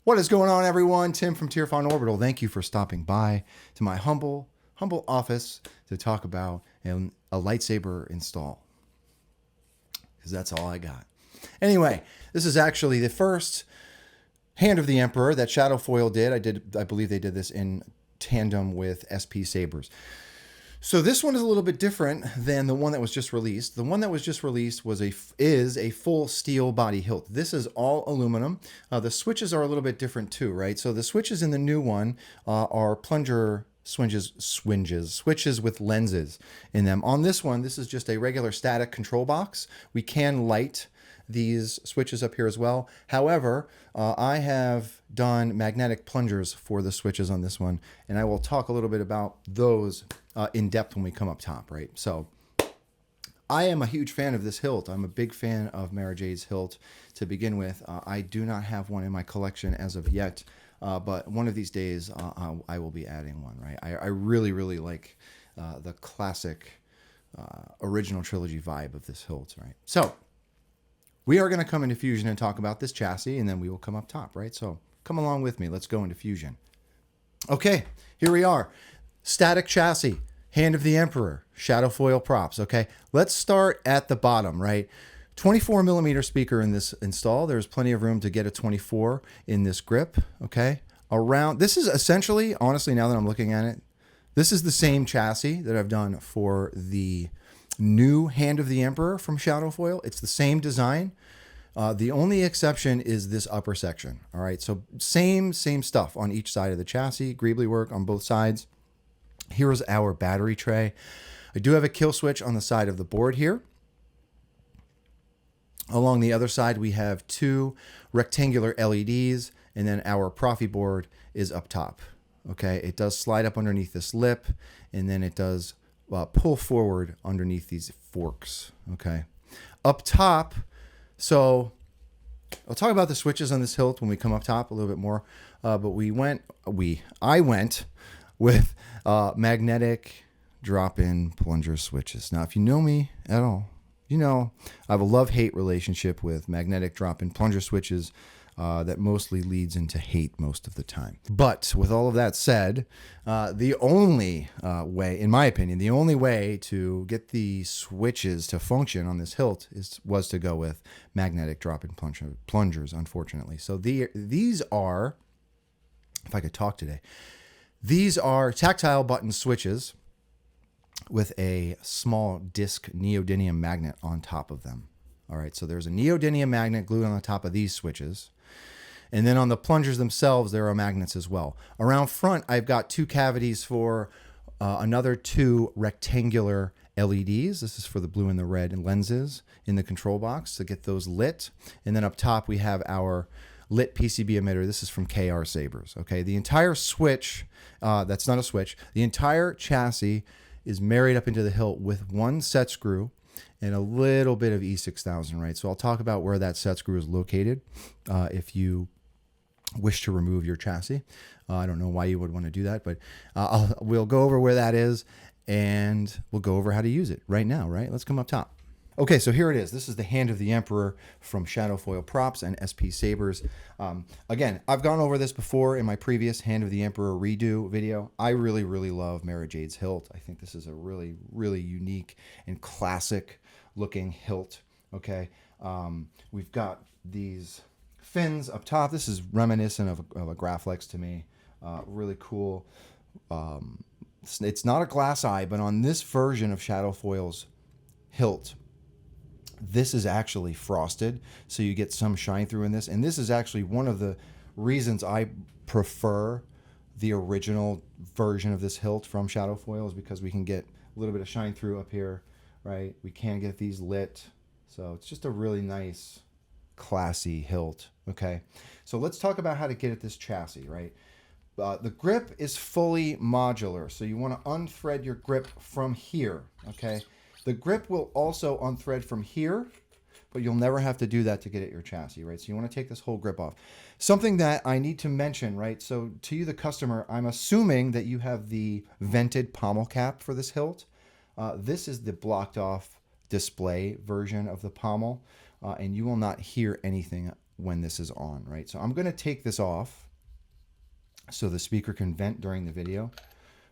What is going on, everyone? Tim from Tierfon Orbital. Thank you for stopping by to my humble office to talk about a lightsaber install, because that's all I got. Anyway, this is actually the first Hand of the Emperor that Shadowfoil did. I believe they did this in tandem with PCB Sabers. So this one is a little bit different than the one that was just released. The one that was just released is a full steel body hilt. This is all aluminum. The switches are a little bit different too, right? So the switches in the new one are plunger switches with lenses in them. On this one, this is just a regular static control box. We can light these switches up here as well. However, I have done magnetic plungers for the switches on this one, and I will talk a little bit about those in depth when we come up top, right? So I am a huge fan of this hilt. I'm a big fan of Mara Jade's hilt to begin with. I do not have one in my collection as of yet, but one of these days I will be adding one, right? I really, really like the classic original trilogy vibe of this hilt, right? So we are going to come into Fusion and talk about this chassis, and then we will come up top, right? So come along with me. Let's go into Fusion. Okay, here we are. Static chassis, Hand of the Emperor, Shadowfoil props, okay? Let's start at the bottom, right? 24 millimeter speaker in this install. There's plenty of room to get a 24 in this grip, okay? This is essentially, honestly, now that I'm looking at it, this is the same chassis that I've done for the new Hand of the Emperor from Shadowfoil. It's the same design. The only exception is this upper section. All right, so same stuff on each side of the chassis. Greebly work on both sides. Here is our battery tray. I do have a kill switch on the side of the board here. Along the other side, we have two rectangular LEDs, and then our Proffie board is up top. Okay, it does slide up underneath this lip, and then it does pull forward underneath these forks. Okay, up top, so I'll talk about the switches on this hilt when we come up top a little bit more, but I went with magnetic drop-in plunger switches. Now, if you know me at all, you know I have a love-hate relationship with magnetic drop-in plunger switches that mostly leads into hate most of the time. But with all of that said, the only way, in my opinion, the only way to get the switches to function on this hilt was to go with magnetic drop-in plungers, unfortunately. So these are, if I could talk today, these are tactile button switches with a small disc neodymium magnet on top of them. All right, so there's a neodymium magnet glued on the top of these switches. And then on the plungers themselves, there are magnets as well. Around front, I've got two cavities for another two rectangular LEDs. This is for the blue and the red lenses in the control box to get those lit. And then up top, we have our lit PCB emitter. This is from KR Sabers. Okay, the entire switch, that's not a switch, the entire chassis is married up into the hilt with one set screw and a little bit of E6000, right? So I'll talk about where that set screw is located if you wish to remove your chassis. I don't know why you would want to do that, but we'll go over where that is, and we'll go over how to use it right now, right? Let's come up top. Okay, so here it is. This is the Hand of the Emperor from Shadowfoil Props and PCB Sabers. Again, I've gone over this before in my previous Hand of the Emperor redo video. I really, really love Mara Jade's hilt. I think this is a really, really unique and classic looking hilt. Okay, we've got these fins up top. This is reminiscent of a Graflex to me. Really cool. It's not a glass eye, but on this version of Shadowfoil's hilt, this is actually frosted, so you get some shine through in this. And this is actually one of the reasons I prefer the original version of this hilt from Shadowfoil, is because we can get a little bit of shine through up here, right? We can get these lit. So it's just a really nice, classy hilt. Okay, so let's talk about how to get at this chassis, right? The grip is fully modular, so you want to unthread your grip from here, okay? The grip will also unthread from here, but you'll never have to do that to get at your chassis, right? So you want to take this whole grip off. Something that I need to mention, right? So to you, the customer, I'm assuming that you have the vented pommel cap for this hilt. This is the blocked off display version of the pommel, and you will not hear anything when this is on, right? So I'm going to take this off so the speaker can vent during the video,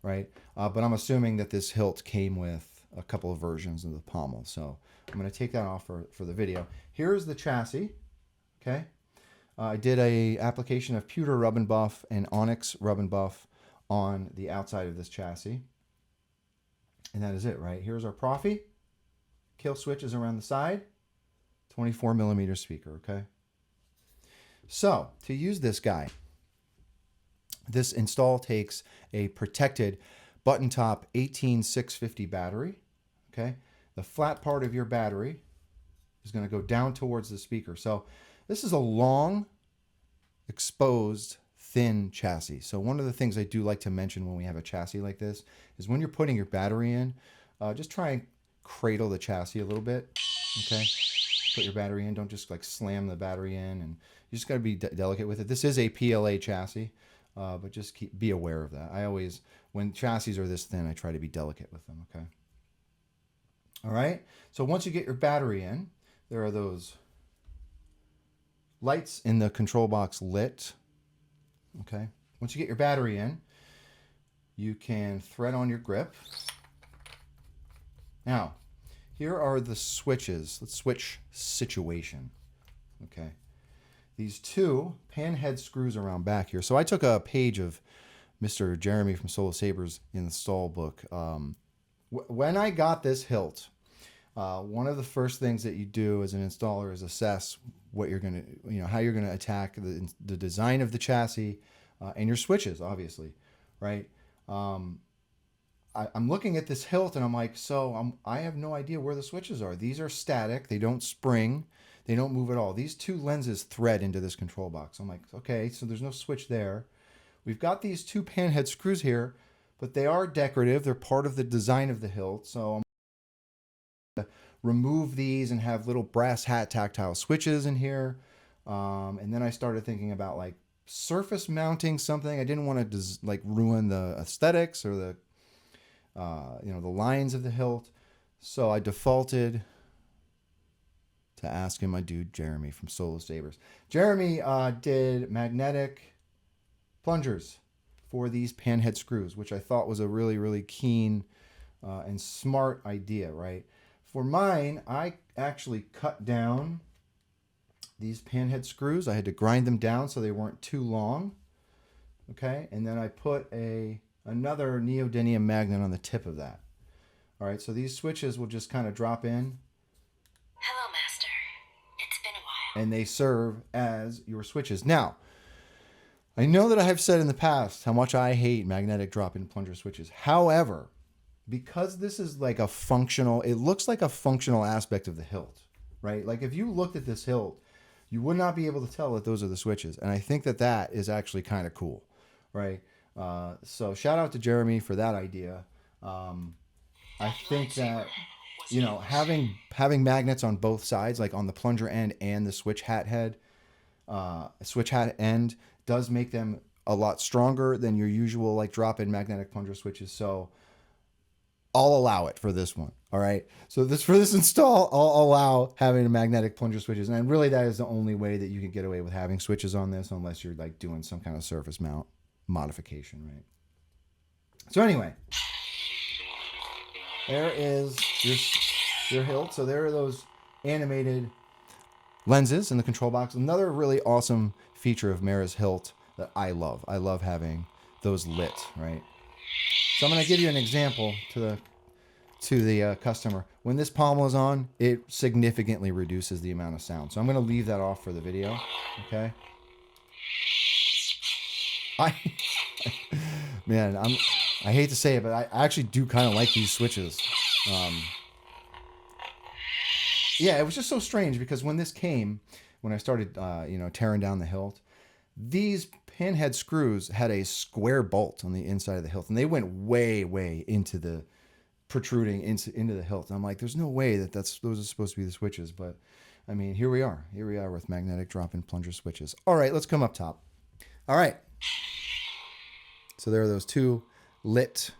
right? But I'm assuming that this hilt came with a couple of versions of the pommel. So I'm going to take that off for the video. Here's the chassis, okay? I did a application of pewter rub and buff and onyx rub and buff on the outside of this chassis. And that is it, right? Here's our Proffie. Kill switches around the side. 24 millimeter speaker, okay? So, to use this guy, this install takes a protected button top 18650 battery, okay? The flat part of your battery is going to go down towards the speaker. So, this is a long, exposed, thin chassis. So one of the things I do like to mention when we have a chassis like this is when you're putting your battery in, just try and cradle the chassis a little bit, okay? Put your battery in, don't just like slam the battery in, and you just got to be delicate with it. This is a PLA chassis, but just be aware of that. I always, when chassis are this thin, I try to be delicate with them, okay? All right, so once you get your battery in, there are those lights in the control box lit, okay? Once you get your battery in, you can thread on your grip. Now, here are the switches. Let's switch situation, okay? These two pan head screws around back here. So I took a page of Mr. Jeremy from Solo Sabers install book. When I got this hilt, one of the first things that you do as an installer is assess what you're going to, how you're going to attack the design of the chassis and your switches, obviously, right? I'm looking at this hilt and I'm like, I have no idea where the switches are. These are static. They don't spring. They don't move at all. These two lenses thread into this control box. I'm like, okay, so there's no switch there. We've got these two pan head screws here, but they are decorative. They're part of the design of the hilt. So I'm going to remove these and have little brass hat tactile switches in here. And then I started thinking about like surface mounting something. I didn't want to like ruin the aesthetics or the the lines of the hilt. So I defaulted to asking my dude Jeremy from Solo Sabers. Jeremy did magnetic plungers for these pan head screws, which I thought was a really, really keen and smart idea, right? For mine, I actually cut down these pan head screws. I had to grind them down so they weren't too long, okay? And then I put another neodymium magnet on the tip of that. All right, so these switches will just kind of drop in. Hello, Master. It's been a while. And they serve as your switches. Now, I know that I have said in the past how much I hate magnetic drop-in plunger switches. However, because this is like a functional, it looks like a functional aspect of the hilt, right? Like if you looked at this hilt, you would not be able to tell that those are the switches. And I think that that is actually kind of cool, right? So shout out to Jeremy for that idea. I think that, having magnets on both sides, like on the plunger end and the switch hat end, does make them a lot stronger than your usual like drop-in magnetic plunger switches. So I'll allow it for this one. All right. So for this install, I'll allow having a magnetic plunger switches. And really that is the only way that you can get away with having switches on this, unless you're like doing some kind of surface mount modification, right? So anyway, there is your hilt. So there are those animated lenses in the control box. Another really awesome feature of Mara's hilt that I love. I love having those lit, right? So I'm going to give you an example to the customer. When this pommel is on, it significantly reduces the amount of sound. So I'm going to leave that off for the video, okay? Man, I hate to say it, but I actually do kind of like these switches. Yeah, it was just so strange because when this came, when I started, tearing down the hilt, these pinhead screws had a square bolt on the inside of the hilt, and they went way, way into the protruding into the hilt. And I'm like, there's no way that those are supposed to be the switches, but I mean, here we are with magnetic drop-in plunger switches. All right, let's come up top. All right. So there are those two lit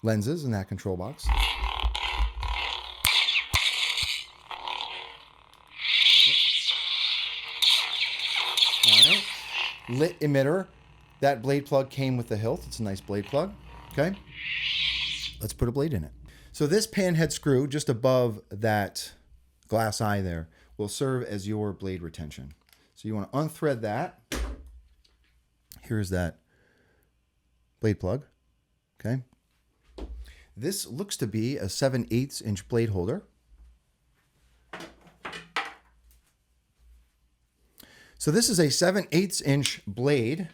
lenses in that control box. lit emitter. That blade plug came with the hilt. It's a nice blade plug. Okay. Let's put a blade in it. So this pan head screw just above that glass eye there will serve as your blade retention. So you want to unthread that. Here's that blade plug. Okay. This looks to be a 7/8 inch blade holder. So this is a 7/8 inch blade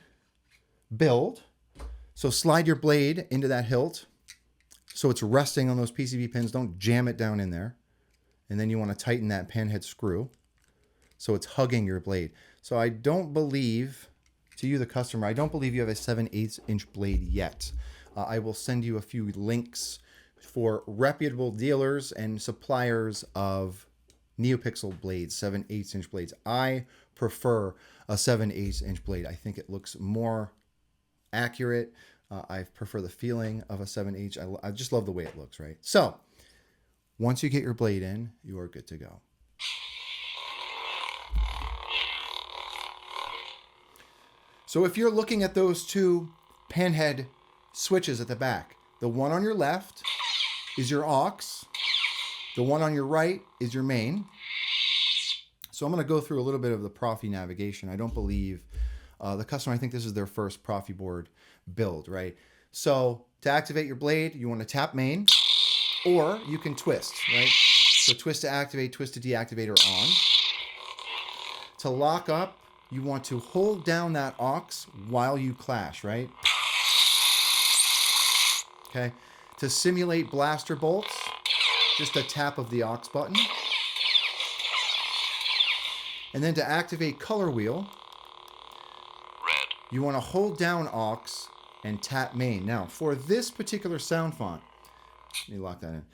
build. So slide your blade into that hilt so it's resting on those PCB pins. Don't jam it down in there. And then you want to tighten that pan head screw so it's hugging your blade. So I don't believe, to you the customer, I don't believe you have a 7/8 inch blade yet. I will send you a few links for reputable dealers and suppliers of NeoPixel blades, 7/8 inch blades. I prefer a 7/8 inch blade. I think it looks more accurate. I prefer the feeling of a 7/8. I just love the way it looks, right? So once you get your blade in, you are good to go. So if you're looking at those two panhead switches at the back, the one on your left is your aux. The one on your right is your main. So I'm going to go through a little bit of the Proffie navigation. I don't believe the customer, I think this is their first Proffie board build, right? So to activate your blade, you want to tap main, or you can twist, right? So twist to activate, twist to deactivate, or on. To lock up, you want to hold down that aux while you clash, right? Okay. To simulate blaster bolts, just a tap of the aux button. And then to activate color wheel, red, you want to hold down aux and tap main. Now, for this particular sound font, let me lock that in.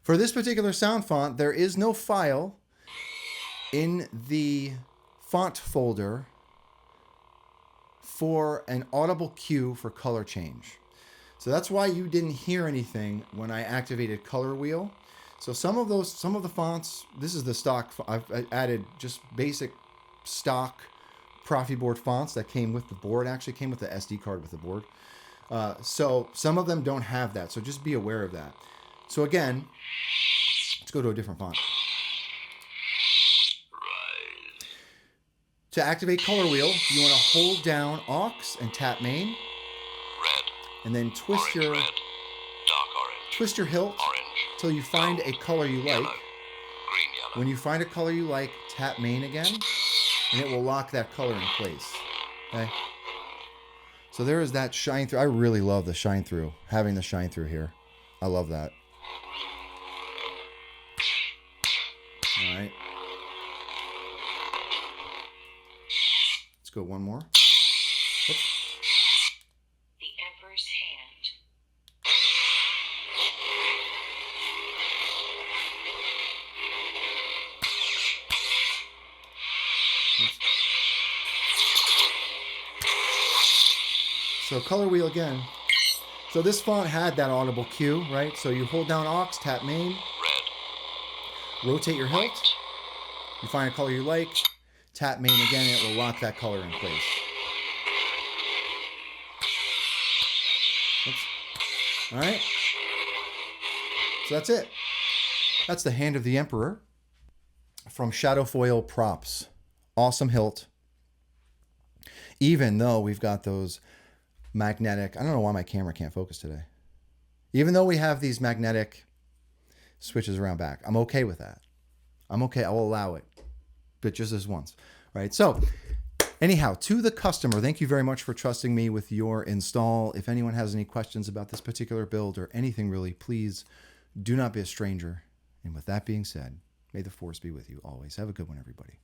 For this particular sound font, there is no file in the font folder for an audible cue for color change. So that's why you didn't hear anything when I activated color wheel. So some of the fonts, this is the stock, I've added just basic stock Proffie board fonts that came with the board, actually came with the SD card with the board. So some of them don't have that, so just be aware of that. So again, let's go to a different font. right, To activate color wheel, you want to hold down aux and tap main, red, and then twist orange, your red, dark orange, twist your hilt orange, till you find a color you yellow, like. green, yellow, When you find a color you like, tap main again, and it will lock that color in place. Okay? So there is that shine through. I really love the shine through, having the shine through here. I love that. All right. Let's go one more. Oops. The Emperor's Hand. So color wheel again. So this font had that audible cue, right? So you hold down aux, tap main, red, rotate your hilt. white, You find a color you like, tap main again, and it will lock that color in place. Oops. All right. So that's it. That's the Hand of the Emperor from Shadowfoil Props. Awesome hilt. Even though we've got those magnetic, I don't know why my camera can't focus today. Even though we have these magnetic switches around back, I'm okay with that. I'm okay. I'll allow it, but just this once, right? So anyhow, to the customer, thank you very much for trusting me with your install. If anyone has any questions about this particular build or anything really, please do not be a stranger. And with that being said, may the force be with you always. Have a good one, everybody.